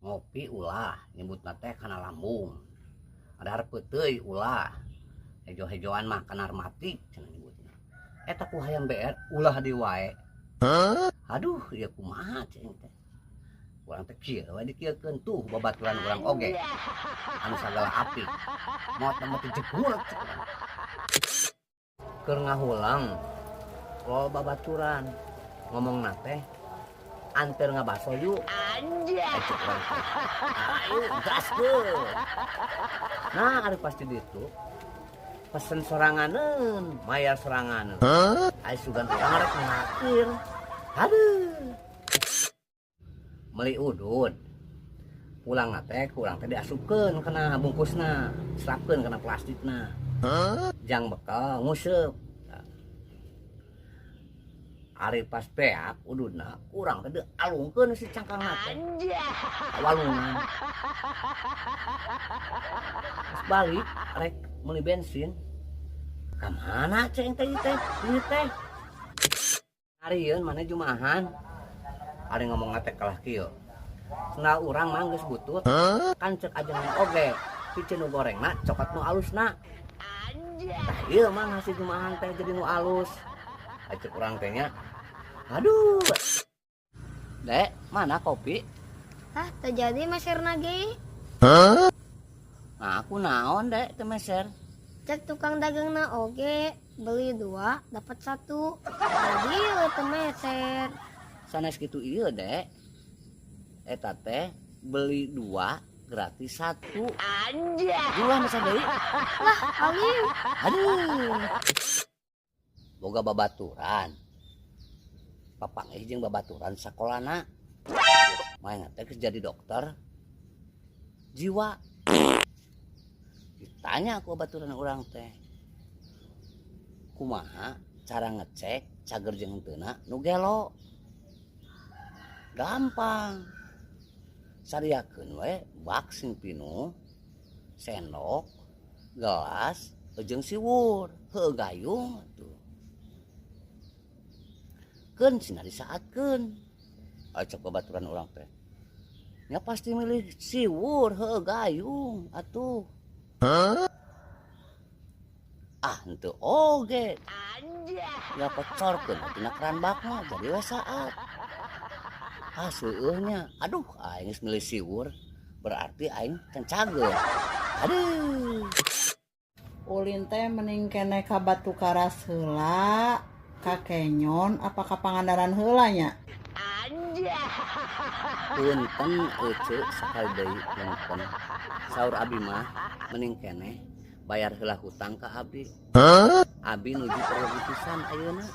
ngopi ulah nyebutna teh kana lambung. Ada hareup teuy ulah. Hejo-hejoan mah kana rematik cenah nyebutna. Eta ku hayam beer ulah di wae. Aduh, ieu kumaha cing teh. Urang teh kieu we dikieukeun tuh babaturan urang oge. Anu sagala api. Moal mah teh jegur. Keur ngahulang lo babaturan ngomongna teh anter ngabaso yuk anjay ayo gaskeun. Nah ari pasti ditu pesen soranganeun mayar soranganeun aya sugan urang rek ngakir aduh meuli udud pulang teh kurang teh diasupkeun kana bungkusna serapkeun kana plastikna jang bekal nguseup. Ari pas beak ududna kurang teh alungkeun si cangkangna teh walungan pas balik rek meuli bensin ka mana ceng teh ini teh arieun mana jumahan ari ngomong teh kalah kieu cenah urang mah geus butut kan cek ajengan oge pikeun nu gorengna cokot nu alusna tah ieu mah ngasih jumahan teh jadi nu alus cek urang teh nya. Aduh. Dek, mana kopi? Tah, terjadi meser nage. Nah, aku naon, Dek, teu meser. Cek tukang dagang na oge, beli 2 dapat 1. Jadi teu meser. Sanes kitu ieu, Dek. Eta teh beli 2 gratis 1. Anjay. Dua masa deui. Lah, ali. Aduh. Boga babaturan. Papangeh jeung babaturan sakolana. Maena teh geus jadi dokter jiwa. Ditanya aku babaturan urang teh. Kumaha cara ngecek cager jeung henteuna nu gelo? Gampang. Sariakeun we bak sing pinu, sendok, gelas, jeung siwur, heueuh gayung atuh. Keun cenah disaatkeun. Cek babaturan urang teh. Nya pasti milih siwur heueuh gayung atuh. Ah henteu oge. Ya kocorkeun tina keran bakna jadi we saat. Ah seueuhnya. Aduh aing geus milih siwur berarti aing can cager. Aduh. Ulin teh mending keneh ka Batu Karas heula. Kakenyon apa ka Pangandaran heula nya? Punten euceu sakali deui punten. Saur abdi mah mending keneh bayar heula hutang ka abdi. Abdi nuju perlu pisan ayeuna.